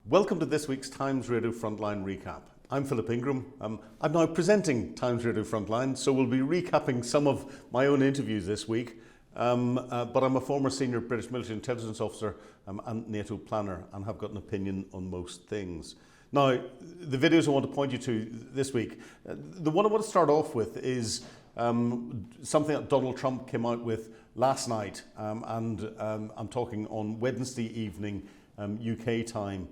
Welcome to this week's Times Radio Frontline recap. I'm Philip Ingram. I'm now presenting Times Radio Frontline, so we'll be recapping some of my own interviews this week. But I'm a former senior British military intelligence officer and NATO planner and have got an opinion on most things. Now, the videos I want to point you to this week, the one I want to start off with is something that Donald Trump came out with last night, and I'm talking on Wednesday evening UK time,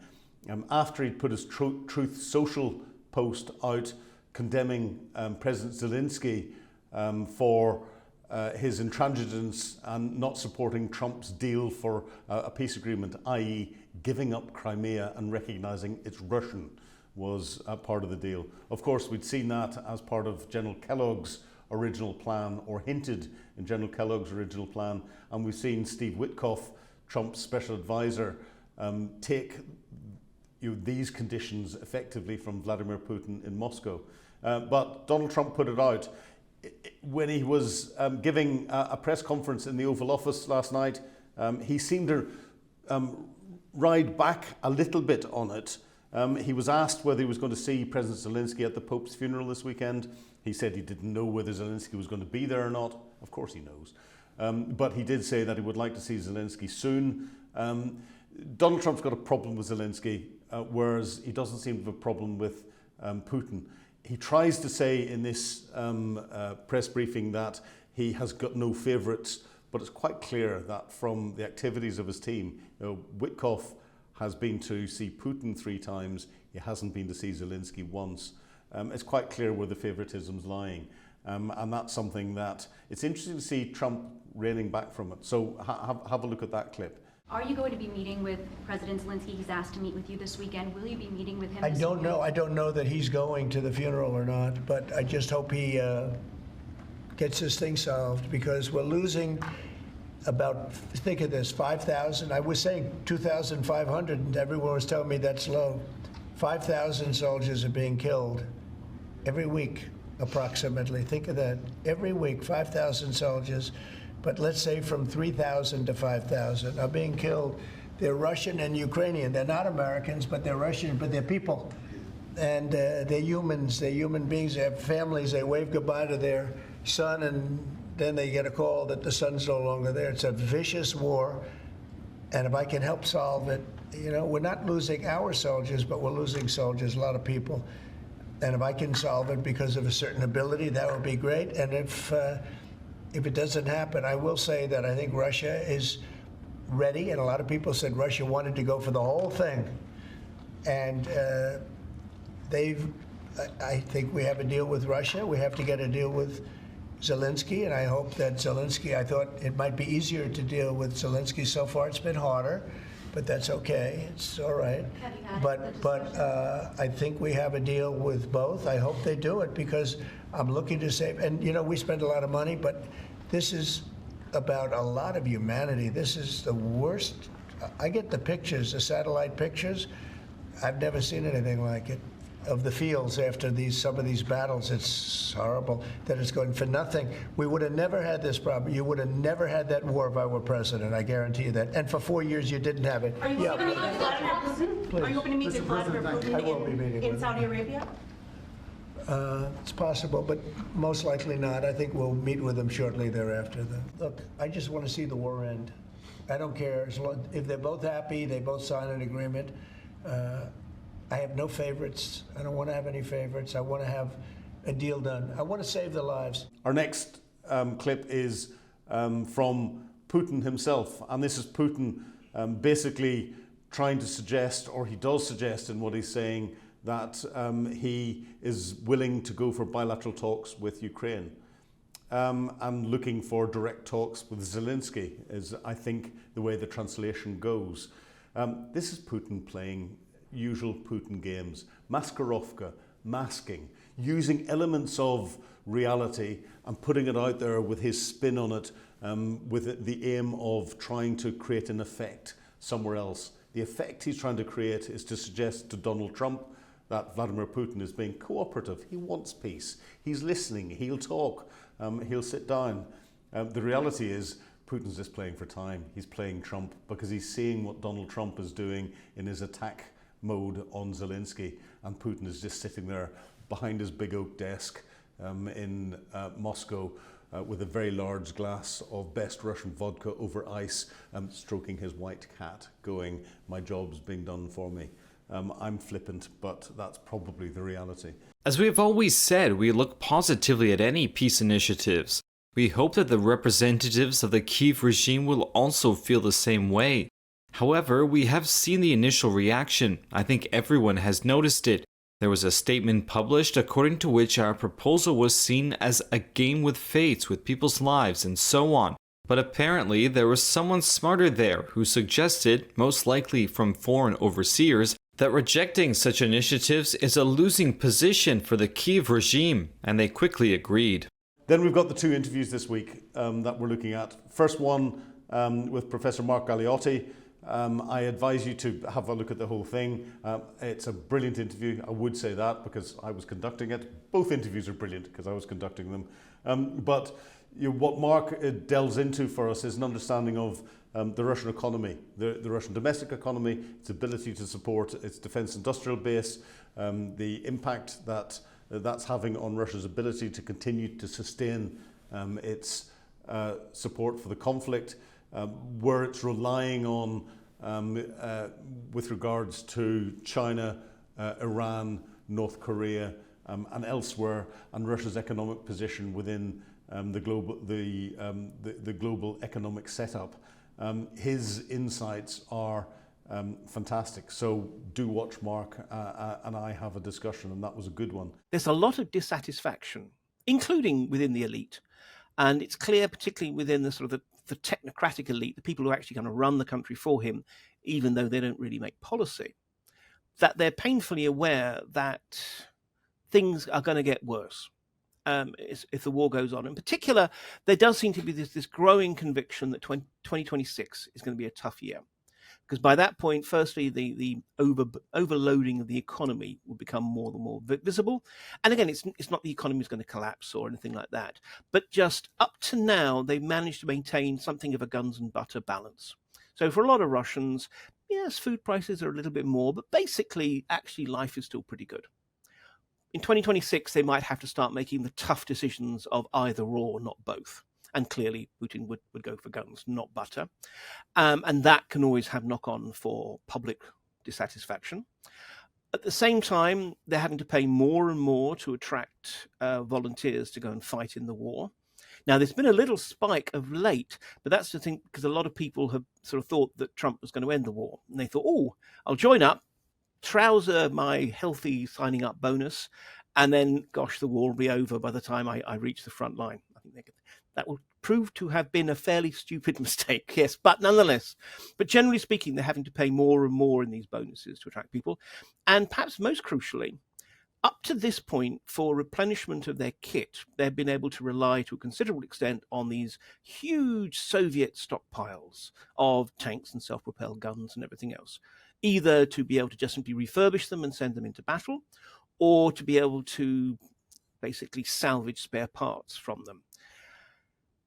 after he'd put his Truth Social post out condemning President Zelensky for his intransigence and not supporting Trump's deal for a peace agreement, i.e. giving up Crimea and recognising it's Russian, was a part of the deal. Of course, we'd seen that as part of General Kellogg's original plan, or hinted in General Kellogg's original plan, and we've seen Steve Witkoff, Trump's special advisor, take these conditions effectively from Vladimir Putin in Moscow. But Donald Trump put it out when he was giving a press conference in the Oval Office last night. He seemed to ride back a little bit on it. He was asked whether he was going to see President Zelensky at the Pope's funeral this weekend. He said he didn't know whether Zelensky was going to be there or not. Of course he knows. But he did say that he would like to see Zelensky soon. Donald Trump's got a problem with Zelensky, whereas he doesn't seem to have a problem with Putin. He tries to say in this press briefing that he has got no favourites, but it's quite clear that from the activities of his team, Witkoff has been to see Putin 3 times, he hasn't been to see Zelensky once. It's quite clear where the favouritism's lying. And that's something that it's interesting to see Trump reining back from it. So have a look at that clip. Are you going to be meeting with President Zelensky? He's asked to meet with you this weekend. Will you be meeting with him I don't know. I don't know that he's going to the funeral or not, but I just hope he gets this thing solved, because we're losing about, think of this, 5,000. I was saying 2,500, and everyone was telling me that's low. 5,000 soldiers are being killed every week, approximately. Think of that. Every week, 5,000 soldiers. But let's say from 3,000 to 5,000 are being killed. They're Russian and Ukrainian. They're not Americans, but they're Russian, but they're people. And they're humans, they're human beings, they have families. They wave goodbye to their son, and then they get a call that the son's no longer there. It's a vicious war, and if I can help solve it, we're not losing our soldiers, but we're losing soldiers, a lot of people. And if I can solve it because of a certain ability, that would be great. And if it doesn't happen, I will say that I think Russia is ready, and a lot of people said Russia wanted to go for the whole thing. And I think we have a deal with Russia. We have to get a deal with Zelensky, and I hope that Zelensky, I thought it might be easier to deal with Zelensky. So far it's been harder, but that's okay. It's all right. But I think we have a deal with both. I hope they do it, because I'm looking to save. And, we spend a lot of money, but this is about a lot of humanity. This is the worst. I get the pictures, the satellite pictures. I've never seen anything like it, of the fields after some of these battles. It's horrible that it's going for nothing. We would have never had this problem. You would have never had that war if I were president. I guarantee you that. And for 4 years you didn't have it. Are you going to meet with Vladimir Putin? Please. Are you hoping to meet with Vladimir Putin in Saudi Arabia? It's possible, but most likely not. I think we'll meet with them shortly thereafter. Look, I just want to see the war end. I don't care. If they're both happy, they both sign an agreement. I have no favorites. I don't want to have any favorites. I want to have a deal done. I want to save the lives. Our next clip is from Putin himself, and this is Putin basically trying to suggest, or he does suggest in what he's saying, that he is willing to go for bilateral talks with Ukraine, and looking for direct talks with Zelensky is, I think, the way the translation goes. This is Putin playing usual Putin games, Maskirovka, masking, using elements of reality and putting it out there with his spin on it, with the aim of trying to create an effect somewhere else. The effect he's trying to create is to suggest to Donald Trump that Vladimir Putin is being cooperative. He wants peace. He's listening. He'll talk. He'll sit down. The reality is Putin's just playing for time. He's playing Trump because he's seeing what Donald Trump is doing in his attack mode on Zelensky, and Putin is just sitting there behind his big oak desk in Moscow with a very large glass of best Russian vodka over ice, stroking his white cat, going, "My job's being done for me." I'm flippant, but that's probably the reality. As we have always said, we look positively at any peace initiatives. We hope that the representatives of the Kyiv regime will also feel the same way. However, we have seen the initial reaction. I think everyone has noticed it. There was a statement published according to which our proposal was seen as a game with fates, with people's lives, and so on. But apparently there was someone smarter there who suggested, most likely from foreign overseers, that rejecting such initiatives is a losing position for the Kyiv regime, and they quickly agreed. Then we've got the two interviews this week that we're looking at. First one with Professor Mark Galeotti. I advise you to have a look at the whole thing. It's a brilliant interview. I would say that because I was conducting it. Both interviews are brilliant because I was conducting them. But what Mark delves into for us is an understanding of the Russian economy, the Russian domestic economy, its ability to support its defense industrial base, the impact that that's having on Russia's ability to continue to sustain its support for the conflict, where it's relying on with regards to China, Iran, North Korea, and elsewhere, and Russia's economic position within the global economic setup. His insights are fantastic. So do watch Mark and I have a discussion, and that was a good one. There's a lot of dissatisfaction, including within the elite. And it's clear, particularly within the sort of the technocratic elite, the people who are actually going to run the country for him, even though they don't really make policy, that they're painfully aware that things are going to get worse if the war goes on. In particular, there does seem to be this growing conviction that 2026 is going to be a tough year. Because by that point, firstly, the overloading of the economy will become more and more visible. And again, it's not the economy is going to collapse or anything like that. But just up to now, they've managed to maintain something of a guns and butter balance. So for a lot of Russians, yes, food prices are a little bit more, but basically, actually, life is still pretty good. In 2026, they might have to start making the tough decisions of either or, not both. And clearly, Putin would go for guns, not butter. And that can always have knock-on for public dissatisfaction. At the same time, they're having to pay more and more to attract volunteers to go and fight in the war. Now, there's been a little spike of late, but that's the thing, because a lot of people have sort of thought that Trump was going to end the war. And they thought, oh, I'll join up, trouser my healthy signing up bonus, and then, gosh, the war will be over by the time I reach the front line. I think that will prove to have been a fairly stupid mistake, yes, but nonetheless. But generally speaking, they're having to pay more and more in these bonuses to attract people. And perhaps most crucially, up to this point, for replenishment of their kit, they've been able to rely to a considerable extent on these huge Soviet stockpiles of tanks and self-propelled guns and everything else, either to be able to just simply refurbish them and send them into battle, or to be able to basically salvage spare parts from them.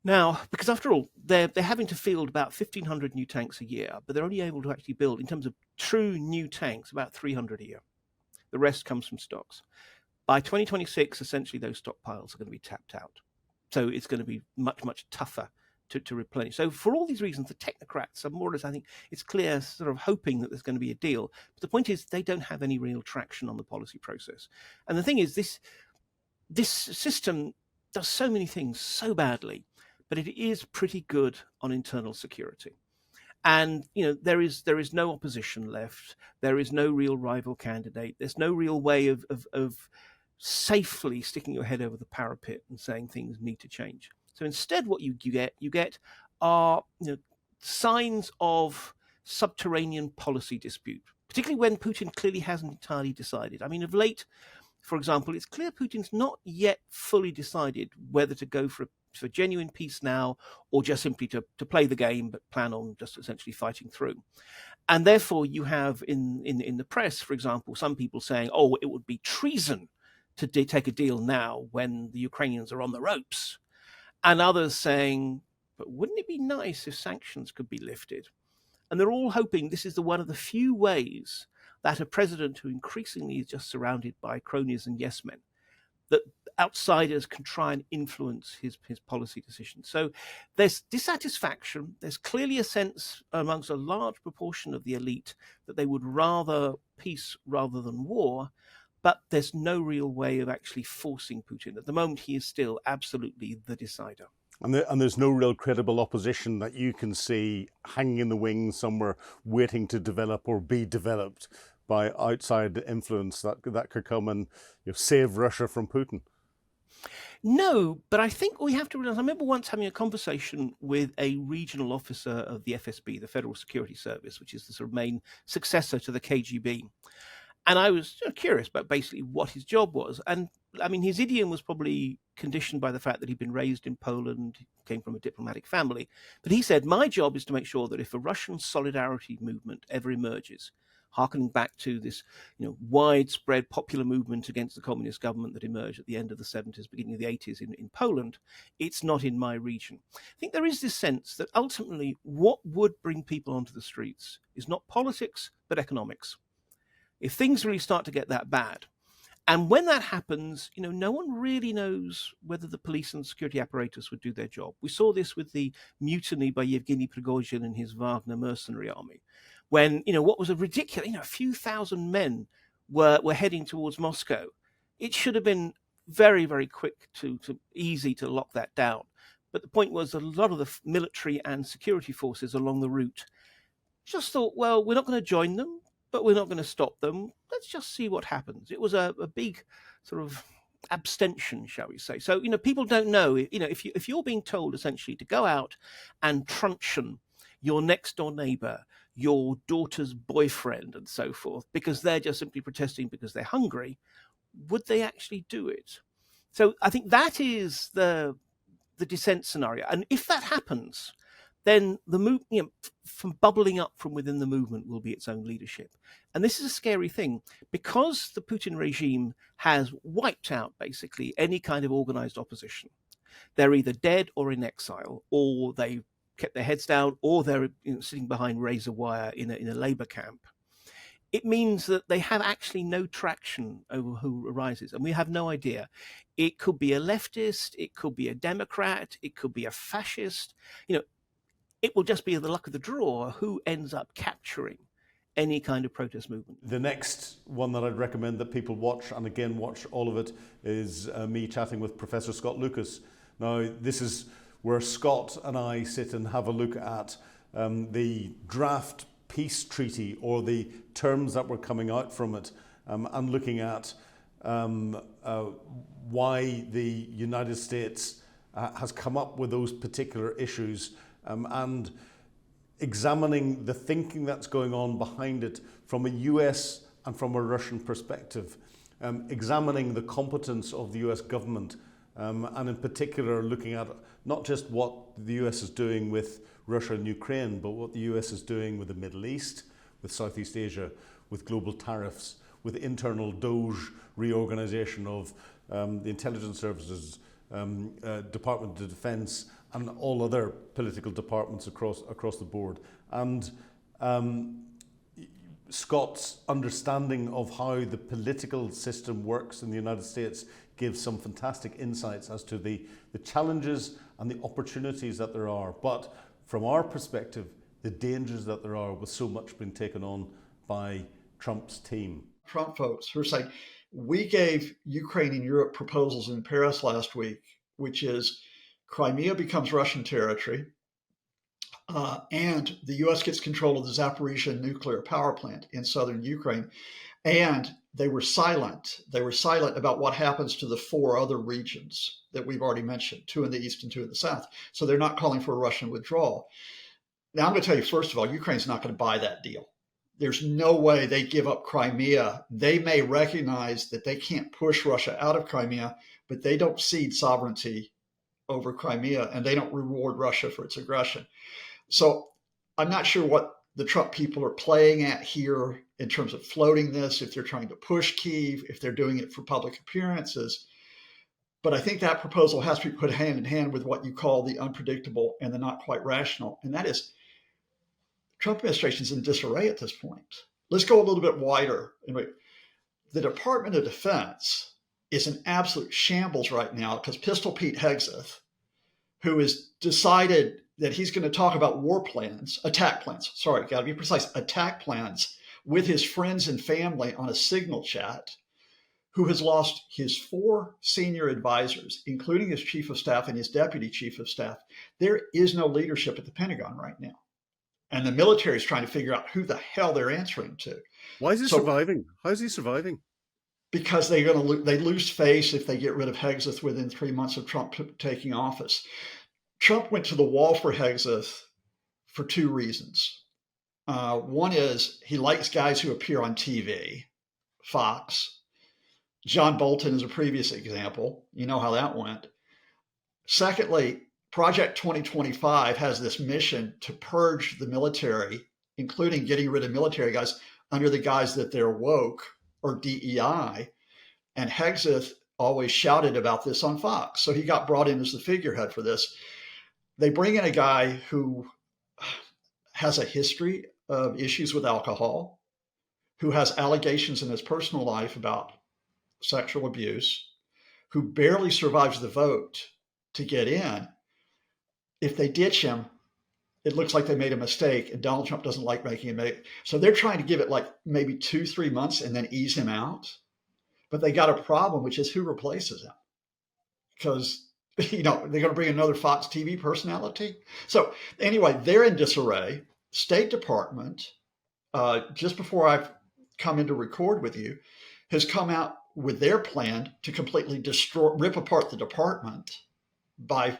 Now, because after all, they're having to field about 1,500 new tanks a year, but they're only able to actually build, in terms of true new tanks, about 300 a year. The rest comes from stocks. By 2026, essentially, those stockpiles are going to be tapped out. So it's going to be much, much tougher to replenish. So for all these reasons, the technocrats are more or less, I think, it's clear, sort of hoping that there's going to be a deal. But the point is, they don't have any real traction on the policy process. And the thing is, this system does so many things so badly, but it is pretty good on internal security. And, there is no opposition left. There is no real rival candidate. There's no real way of safely sticking your head over the parapet and saying things need to change. So instead, what you get are signs of subterranean policy dispute, particularly when Putin clearly hasn't entirely decided. I mean, of late, for example, it's clear Putin's not yet fully decided whether to go for genuine peace now or just simply to play the game but plan on just essentially fighting through. And therefore, you have in the press, for example, some people saying, oh, it would be treason to take a deal now when the Ukrainians are on the ropes. And others saying, but wouldn't it be nice if sanctions could be lifted? And they're all hoping this is one of the few ways that a president who increasingly is just surrounded by cronies and yes men, that outsiders can try and influence his policy decisions. So there's dissatisfaction. There's clearly a sense amongst a large proportion of the elite that they would rather peace rather than war, but there's no real way of actually forcing Putin. At the moment, he is still absolutely the decider. And there's no real credible opposition that you can see hanging in the wings somewhere waiting to develop or be developed by outside influence that could come and save Russia from Putin. No, but I think we have to realize, I remember once having a conversation with a regional officer of the FSB, the Federal Security Service, which is the sort of main successor to the KGB. And I was curious about basically what his job was. And I mean, his idiom was probably conditioned by the fact that he'd been raised in Poland, came from a diplomatic family. But he said, my job is to make sure that if a Russian solidarity movement ever emerges, harkening back to this widespread popular movement against the communist government that emerged at the end of the 70s, beginning of the 80s in Poland, it's not in my region. I think there is this sense that ultimately what would bring people onto the streets is not politics, but economics. If things really start to get that bad, and when that happens, no one really knows whether the police and security apparatus would do their job. We saw this with the mutiny by Yevgeny Prigozhin and his Wagner mercenary army, when, what was a ridiculous, a few thousand men were heading towards Moscow. It should have been very, very quick to easy to lock that down. But the point was a lot of the military and security forces along the route just thought, well, we're not going to join them, but we're not going to stop them. Let's just see what happens. It was a big sort of abstention, shall we say. So, people don't know, if you're being told essentially to go out and truncheon your next door neighbor, your daughter's boyfriend and so forth, because they're just simply protesting because they're hungry, would they actually do it? So I think that is the dissent scenario. And if that happens, then the move, from bubbling up from within the movement will be its own leadership. And this is a scary thing, because the Putin regime has wiped out basically any kind of organized opposition. They're either dead or in exile, or they kept their heads down, or they're sitting behind razor wire in a labor camp. It means that they have actually no traction over who arises, and we have no idea. It could be a leftist, it could be a Democrat, it could be a fascist. It will just be the luck of the draw who ends up capturing any kind of protest movement. The next one that I'd recommend that people watch, and again watch all of it, is me chatting with Professor Scott Lucas. Now, this is where Scott and I sit and have a look at the draft peace treaty, or the terms that were coming out from it, and looking at why the United States has come up with those particular issues, and examining the thinking that's going on behind it from a US and from a Russian perspective, examining the competence of the US government, and in particular looking at not just what the US is doing with Russia and Ukraine, but what the US is doing with the Middle East, with Southeast Asia, with global tariffs, with internal DOGE reorganization of the intelligence services, Department of Defense, and all other political departments across the board. And Scott's understanding of how the political system works in the United States gives some fantastic insights as to the challenges and the opportunities that there are, but from our perspective, the dangers that there are with so much being taken on by Trump's team. Trump folks who are saying, we gave Ukraine and Europe proposals in Paris last week, which is Crimea becomes Russian territory, and the U.S. gets control of the Zaporizhzhia nuclear power plant in southern Ukraine. And they were silent. They were silent about what happens to the 4 other regions that we've already mentioned, 2 in the east and 2 in the south. So they're not calling for a Russian withdrawal. Now, I'm going to tell you, first of all, Ukraine's not going to buy that deal. There's no way they give up Crimea. They may recognize that they can't push Russia out of Crimea, but they don't cede sovereignty over Crimea, and they don't reward Russia for its aggression. So I'm not sure what the Trump people are playing at here in terms of floating this, if they're trying to push Kyiv, if they're doing it for public appearances. But I think that proposal has to be put hand in hand with what you call the unpredictable and the not quite rational. And that is, the Trump administration is in disarray at this point. let's go a little bit wider. The Department of Defense is an absolute shambles right now because Pistol Pete Hegseth, who has decided that he's going to talk about attack plans, got to be precise, attack plans with his friends and family on a Signal chat, who has lost his 4 senior advisors, including his chief of staff and his deputy chief of staff. There is no leadership at the Pentagon right now. And the military is trying to figure out who the hell they're answering to. Why is he surviving? How is he surviving? Because they lose face if they get rid of Hegseth within 3 months of Trump taking office. Trump went to the wall for Hegseth for 2 reasons. One is he likes guys who appear on TV, Fox. John Bolton is a previous example. You know how that went. Secondly, Project 2025 has this mission to purge the military, including getting rid of military guys under the guise that they're woke or DEI. And Hegseth always shouted about this on Fox. So he got brought in as the figurehead for this. They bring in a guy who has a history of issues with alcohol, who has allegations in his personal life about sexual abuse, who barely survives the vote to get in. If they ditch him, it looks like they made a mistake, and Donald Trump doesn't like making a mistake. So they're trying to give it like maybe 2-3 months and then ease him out. But they got a problem, which is who replaces him. Because, they're going to bring another Fox TV personality. So anyway, they're in disarray. State Department, just before I've come in to record with you, has come out with their plan to completely rip apart the department by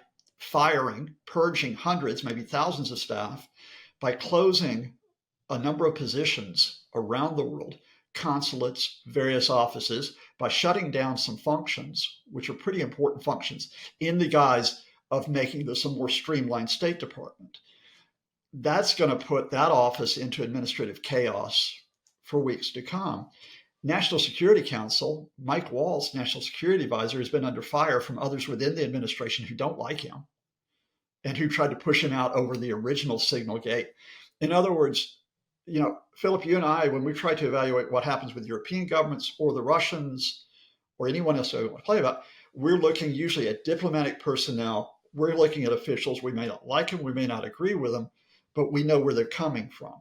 purging hundreds, maybe thousands of staff, by closing a number of positions around the world, consulates, various offices, by shutting down some functions, which are pretty important functions, in the guise of making this a more streamlined State Department. That's going to put that office into administrative chaos for weeks to come. National Security Council, Mike Waltz, National Security Advisor, has been under fire from others within the administration who don't like him and who tried to push him out over the original Signal Gate. In other words, Philip, you and I, when we try to evaluate what happens with European governments or the Russians or anyone else I want to play about, we're looking usually at diplomatic personnel. We're looking at officials. We may not like them. We may not agree with them, but we know where they're coming from.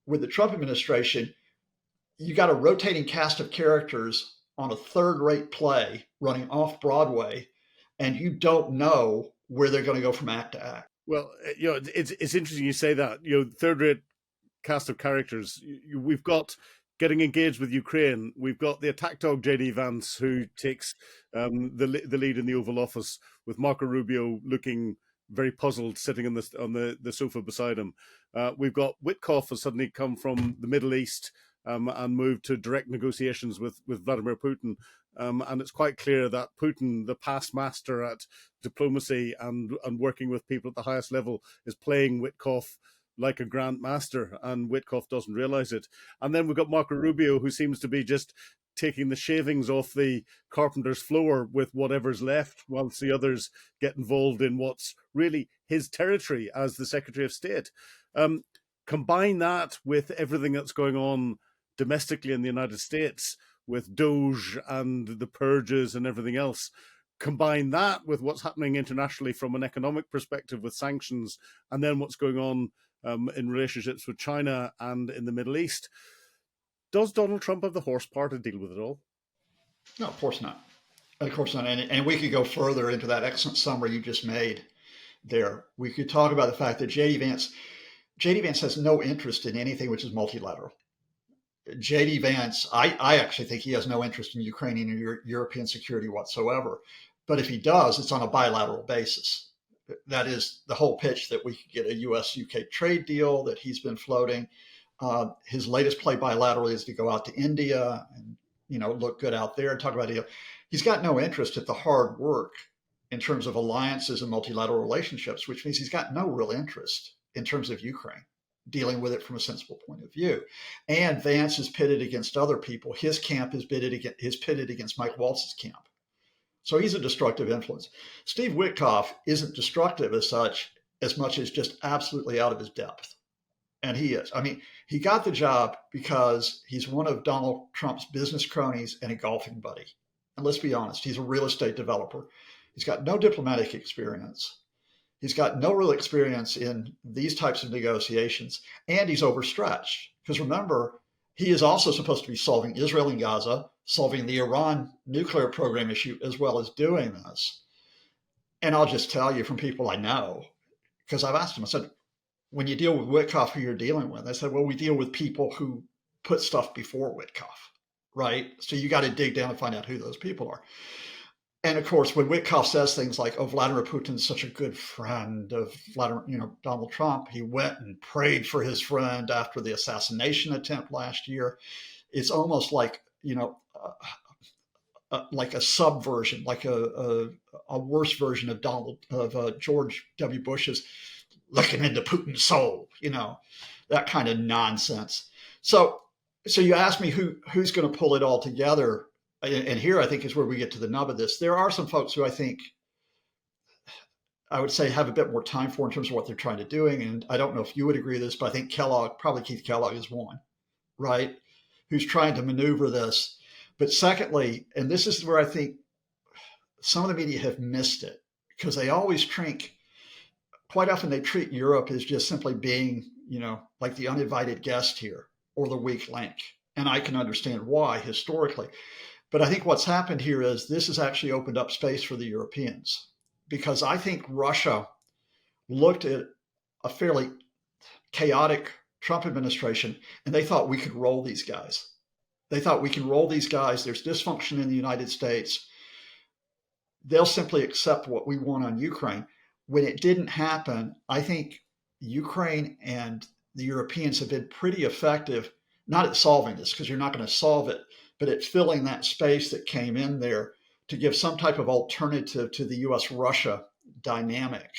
With the Trump administration, you got a rotating cast of characters on a third-rate play running off Broadway, and you don't know where they're going to go from act to act. Well, it's interesting you say that. Third-rate cast of characters. We've got getting engaged with Ukraine. We've got the attack dog J.D. Vance, who takes the lead in the Oval Office, with Marco Rubio looking very puzzled, sitting on the sofa beside him. We've got Witkoff has suddenly come from the Middle East and moved to direct negotiations with Vladimir Putin. And it's quite clear that Putin, the past master at diplomacy and working with people at the highest level, is playing Witkoff like a grand master, and Witkoff doesn't realize it. And then we've got Marco Rubio, who seems to be just taking the shavings off the carpenter's floor with whatever's left, whilst the others get involved in what's really his territory as the Secretary of State. Combine that with everything that's going on domestically in the United States, with Doge and the purges and everything else. Combine that with what's happening internationally from an economic perspective with sanctions, and then what's going on in relationships with China and in the Middle East. Does Donald Trump have the horsepower to deal with it all? No, of course not. Of course not. And we could go further into that excellent summary you just made there. We could talk about the fact that J.D. Vance has no interest in anything which is multilateral. J.D. Vance, I actually think he has no interest in Ukrainian or European security whatsoever. But if he does, it's on a bilateral basis. That is the whole pitch, that we could get a U.S.-UK trade deal that he's been floating. His latest play bilaterally is to go out to India and, look good out there and talk about it. He's got no interest at the hard work in terms of alliances and multilateral relationships, which means he's got no real interest in terms of Ukraine, dealing with it from a sensible point of view. And Vance is pitted against other people. His camp is pitted against Mike Waltz's camp. So he's a destructive influence. Steve Witkoff isn't destructive as much as just absolutely out of his depth. And he is. I mean, he got the job because he's one of Donald Trump's business cronies and a golfing buddy. And let's be honest, he's a real estate developer. He's got no diplomatic experience. He's got no real experience in these types of negotiations, and he's overstretched. Because remember, he is also supposed to be solving Israel and Gaza, solving the Iran nuclear program issue, as well as doing this. And I'll just tell you from people I know, because I've asked him, I said, when you deal with Witkoff, who you're dealing with, they said, well, we deal with people who put stuff before Witkoff, right? So you got to dig down and find out who those people are. And of course, when Witkoff says things like, "Oh, Vladimir Putin's such a good friend of Donald Trump," he went and prayed for his friend after the assassination attempt last year. It's almost like like a subversion, like a worse version of George W. Bush's looking into Putin's soul, that kind of nonsense. So you ask me who's going to pull it all together. And here I think is where we get to the nub of this. There are some folks who I think I would say have a bit more time for in terms of what they're trying to doing. And I don't know if you would agree with this, but I think Keith Kellogg is one, right? Who's trying to maneuver this. But secondly, and this is where I think some of the media have missed it, because they always quite often they treat Europe as just simply being, like the uninvited guest here or the weak link. And I can understand why historically. But I think what's happened here is this has actually opened up space for the Europeans, because I think Russia looked at a fairly chaotic Trump administration and they thought we could roll these guys. They thought we can roll these guys. There's dysfunction in the United States. They'll simply accept what we want on Ukraine. When it didn't happen, I think Ukraine and the Europeans have been pretty effective, not at solving this, because you're not going to solve it, but at filling that space that came in there to give some type of alternative to the US-Russia dynamic,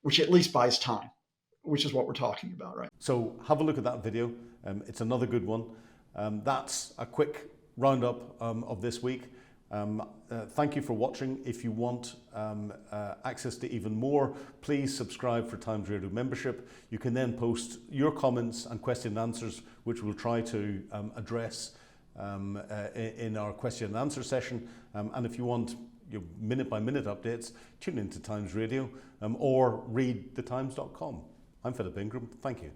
which at least buys time, which is what we're talking about, right? So have a look at that video. It's another good one. That's a quick roundup of this week. Thank you for watching. If you want access to even more, please subscribe for Times Radio membership. You can then post your comments and question and answers, which we'll try to address in our question and answer session. And if you want your minute-by-minute updates, tune into Times Radio or read thetimes.com. I'm Philip Ingram. Thank you.